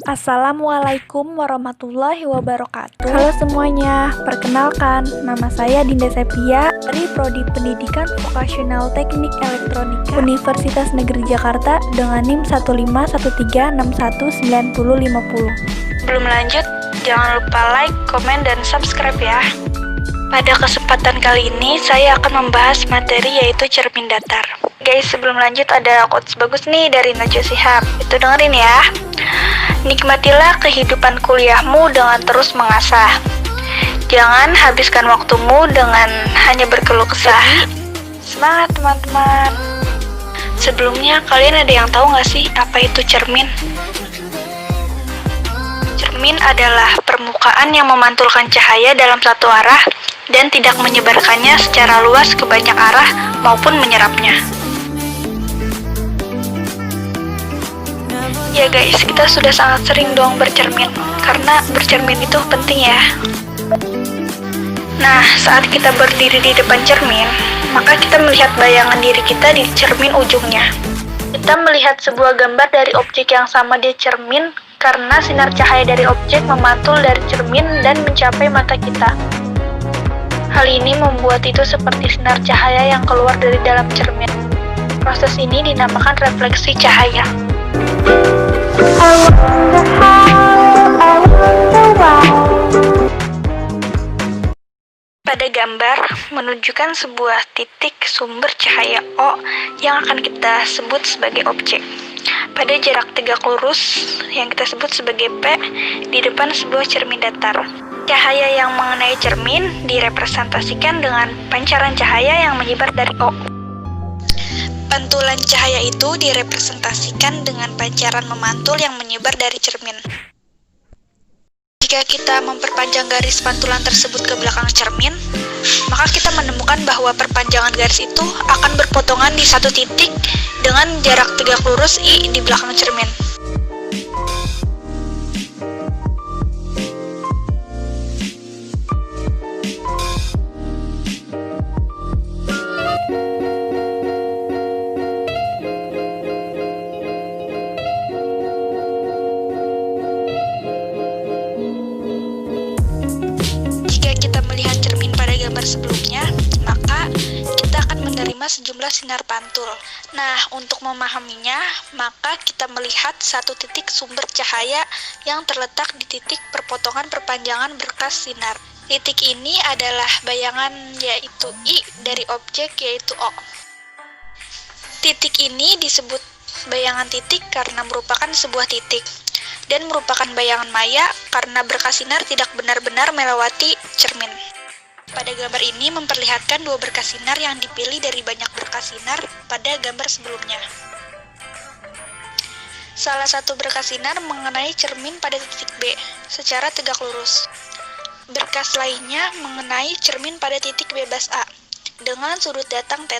Assalamualaikum warahmatullahi wabarakatuh. Halo semuanya, perkenalkan, nama saya Dinda Sepia dari Prodi Pendidikan Vokasional Teknik Elektronika Universitas Negeri Jakarta dengan NIM 15136190050. Belum lanjut, jangan lupa like, komen, dan subscribe ya. Pada kesempatan kali ini, saya akan membahas materi yaitu cermin datar. Guys, sebelum lanjut ada quotes bagus nih dari Najwa Shihab. Itu dengerin ya. Nikmatilah kehidupan kuliahmu dengan terus mengasah. Jangan habiskan waktumu dengan hanya berkeluh kesah. Semangat teman-teman. Sebelumnya kalian ada yang tahu nggak sih apa itu cermin? Cermin adalah permukaan yang memantulkan cahaya dalam satu arah dan tidak menyebarkannya secara luas ke banyak arah maupun menyerapnya. Ya guys, kita sudah sangat sering dong bercermin, karena bercermin itu penting ya. Nah, saat kita berdiri di depan cermin, maka kita melihat bayangan diri kita di cermin ujungnya. Kita melihat sebuah gambar dari objek yang sama di cermin, karena sinar cahaya dari objek memantul dari cermin dan mencapai mata kita. Hal ini membuat itu seperti sinar cahaya yang keluar dari dalam cermin. Proses ini dinamakan refleksi cahaya. Pada gambar menunjukkan sebuah titik sumber cahaya O yang akan kita sebut sebagai objek. Pada jarak tegak lurus yang kita sebut sebagai P di depan sebuah cermin datar. Cahaya yang mengenai cermin direpresentasikan dengan pancaran cahaya yang menyebar dari O. Pantulan cahaya itu direpresentasikan dengan pancaran memantul yang menyebar dari cermin. Jika kita memperpanjang garis pantulan tersebut ke belakang cermin, maka kita menemukan bahwa perpanjangan garis itu akan berpotongan di satu titik dengan jarak tegak lurus I di belakang cermin. Sebelumnya, maka kita akan menerima sejumlah sinar pantul. Nah, untuk memahaminya, maka kita melihat satu titik sumber cahaya yang terletak di titik perpotongan perpanjangan berkas sinar. Titik ini adalah bayangan yaitu I dari objek yaitu O. Titik ini disebut bayangan titik karena merupakan sebuah titik dan merupakan bayangan maya karena berkas sinar tidak benar-benar melewati cermin. Pada gambar ini memperlihatkan dua berkas sinar yang dipilih dari banyak berkas sinar pada gambar sebelumnya. Salah satu berkas sinar mengenai cermin pada titik B secara tegak lurus. Berkas lainnya mengenai cermin pada titik bebas A dengan sudut datang θ.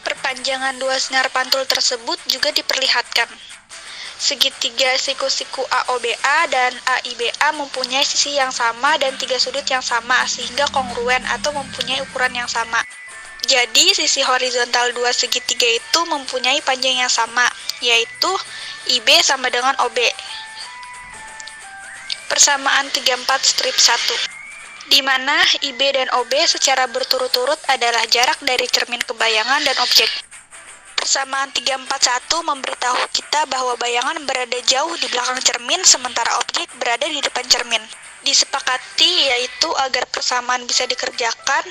Perpanjangan dua sinar pantul tersebut juga diperlihatkan. Segitiga siku-siku AOBA dan AIBA mempunyai sisi yang sama dan tiga sudut yang sama sehingga kongruen atau mempunyai ukuran yang sama. Jadi sisi horizontal dua segitiga itu mempunyai panjang yang sama, yaitu IB sama dengan OB. Persamaan 34 strip 1. Di mana IB dan OB secara berturut-turut adalah jarak dari cermin ke bayangan dan objek. Persamaan 341 memberitahu kita bahwa bayangan berada jauh di belakang cermin sementara objek berada di depan cermin. Disepakati yaitu agar persamaan bisa dikerjakan,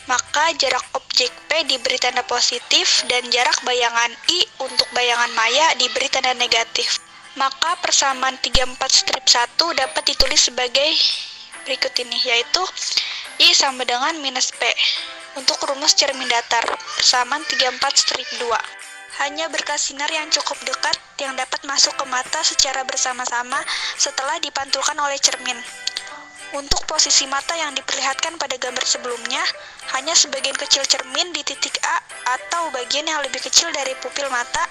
maka jarak objek P diberi tanda positif dan jarak bayangan I untuk bayangan maya diberi tanda negatif. Maka persamaan 34 strip 1 dapat ditulis sebagai berikut ini, yaitu I sama dengan minus P. Untuk rumus cermin datar, persamaan 34 strip 2. Hanya berkas sinar yang cukup dekat yang dapat masuk ke mata secara bersama-sama setelah dipantulkan oleh cermin. Untuk posisi mata yang diperlihatkan pada gambar sebelumnya, hanya sebagian kecil cermin di titik A atau bagian yang lebih kecil dari pupil mata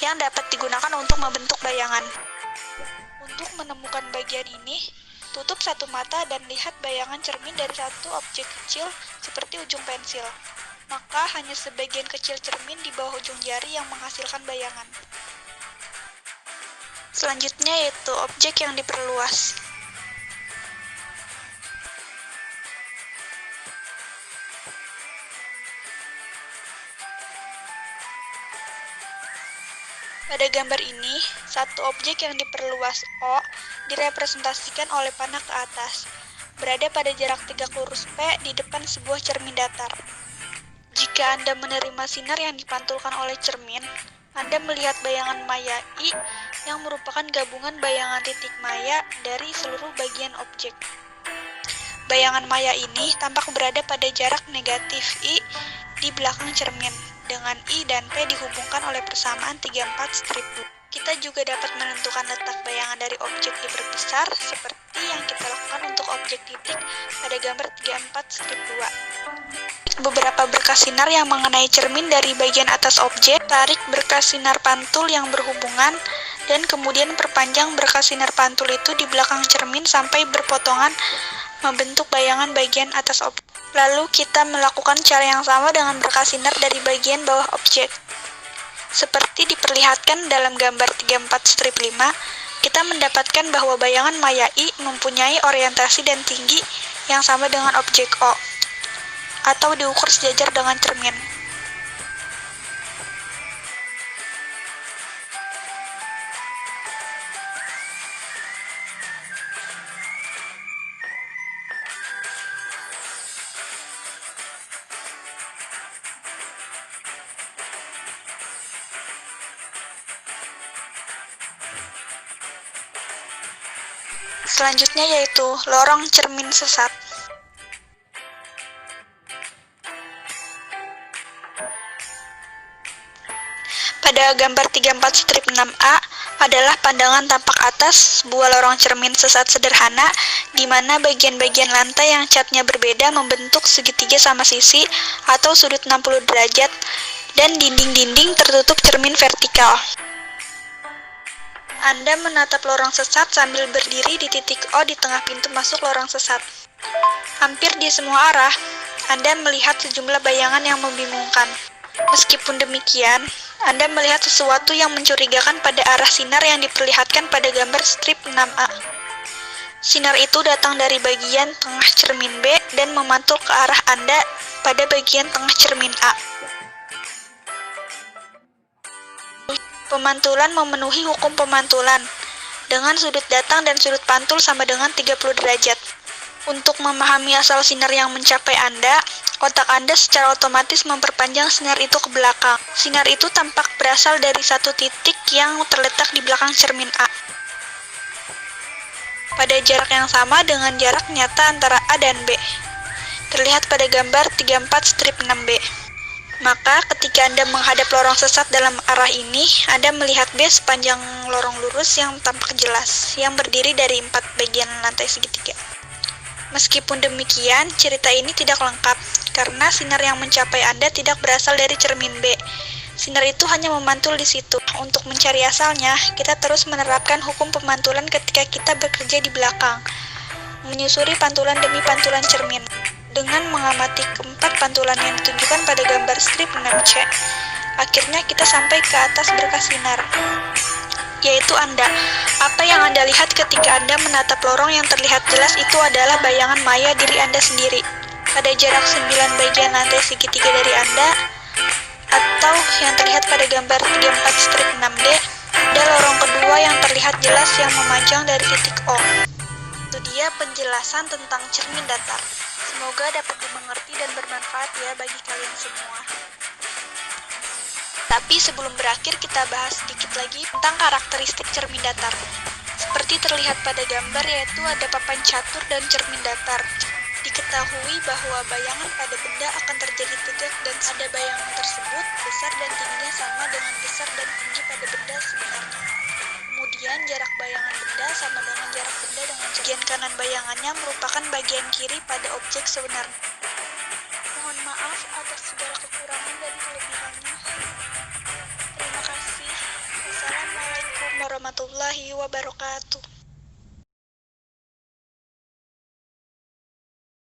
yang dapat digunakan untuk membentuk bayangan. Untuk menemukan bagian ini, tutup satu mata dan lihat bayangan cermin dari satu objek kecil seperti ujung pensil. Maka hanya sebagian kecil cermin di bawah ujung jari yang menghasilkan bayangan. Selanjutnya yaitu objek yang diperluas. Pada gambar ini, satu objek yang diperluas O direpresentasikan oleh panah ke atas, berada pada jarak tegak lurus P di depan sebuah cermin datar. Jika Anda menerima sinar yang dipantulkan oleh cermin, Anda melihat bayangan maya I yang merupakan gabungan bayangan titik maya dari seluruh bagian objek. Bayangan maya ini tampak berada pada jarak negatif I di belakang cermin, dengan I dan P dihubungkan oleh persamaan 34 strip 2. Kita juga dapat menentukan letak bayangan dari objek diperbesar seperti yang kita lakukan untuk objek titik pada gambar 34 strip 2. Beberapa berkas sinar yang mengenai cermin dari bagian atas objek, tarik berkas sinar pantul yang berhubungan, dan kemudian perpanjang berkas sinar pantul itu di belakang cermin sampai berpotongan membentuk bayangan bagian atas objek. Lalu kita melakukan cara yang sama dengan berkas sinar dari bagian bawah objek. Seperti diperlihatkan dalam gambar 34 strip 5, kita mendapatkan bahwa bayangan maya I mempunyai orientasi dan tinggi yang sama dengan objek O, atau diukur sejajar dengan cermin. Selanjutnya yaitu lorong cermin sesat. Pada gambar 34 strip 6A adalah pandangan tampak atas sebuah lorong cermin sesat sederhana di mana bagian-bagian lantai yang catnya berbeda membentuk segitiga sama sisi atau sudut 60 derajat dan dinding-dinding tertutup cermin vertikal. Anda menatap lorong sesat sambil berdiri di titik O di tengah pintu masuk lorong sesat. Hampir di semua arah, Anda melihat sejumlah bayangan yang membingungkan. Meskipun demikian, Anda melihat sesuatu yang mencurigakan pada arah sinar yang diperlihatkan pada gambar strip 6A. Sinar itu datang dari bagian tengah cermin B dan memantul ke arah Anda pada bagian tengah cermin A. Pemantulan memenuhi hukum pemantulan, dengan sudut datang dan sudut pantul sama dengan 30 derajat. Untuk memahami asal sinar yang mencapai Anda, otak Anda secara otomatis memperpanjang sinar itu ke belakang. Sinar itu tampak berasal dari satu titik yang terletak di belakang cermin A, pada jarak yang sama dengan jarak nyata antara A dan B, terlihat pada gambar 34 strip 6B. Maka ketika Anda menghadap lorong sesat dalam arah ini, Anda melihat B sepanjang lorong lurus yang tampak jelas, yang berdiri dari 4 bagian lantai segitiga. Meskipun demikian, cerita ini tidak lengkap, karena sinar yang mencapai Anda tidak berasal dari cermin B. Sinar itu hanya memantul di situ. Untuk mencari asalnya, kita terus menerapkan hukum pemantulan ketika kita bekerja di belakang, menyusuri pantulan demi pantulan cermin. Dengan mengamati keempat pantulan yang ditunjukkan pada gambar strip 6C, akhirnya kita sampai ke atas berkas sinar, yaitu Anda. Apa yang Anda lihat ketika Anda menatap lorong yang terlihat jelas itu adalah bayangan maya diri Anda sendiri, pada jarak 9 bagian lantai segitiga dari Anda, atau yang terlihat pada gambar 34 strip 6D, dan lorong kedua yang terlihat jelas yang memanjang dari titik O. Itu dia penjelasan tentang cermin datar. Semoga dapat dimengerti dan bermanfaat ya bagi kalian semua. Tapi sebelum berakhir, kita bahas sedikit lagi tentang karakteristik cermin datar. Seperti terlihat pada gambar, yaitu ada papan catur dan cermin datar. Diketahui bahwa bayangan pada benda akan terjadi tegak dan ada bayangan tersebut besar dan tingginya sama dengan besar dan tinggi pada benda sebenarnya. Kemudian jarak bayangan benda sama dengan jarak benda dengan bagian kanan bayangannya merupakan bagian kiri pada objek sebenarnya. Mohon maaf atas segala kekurangan dan kelebihannya. Terima kasih. Wassalamualaikum warahmatullahi wabarakatuh.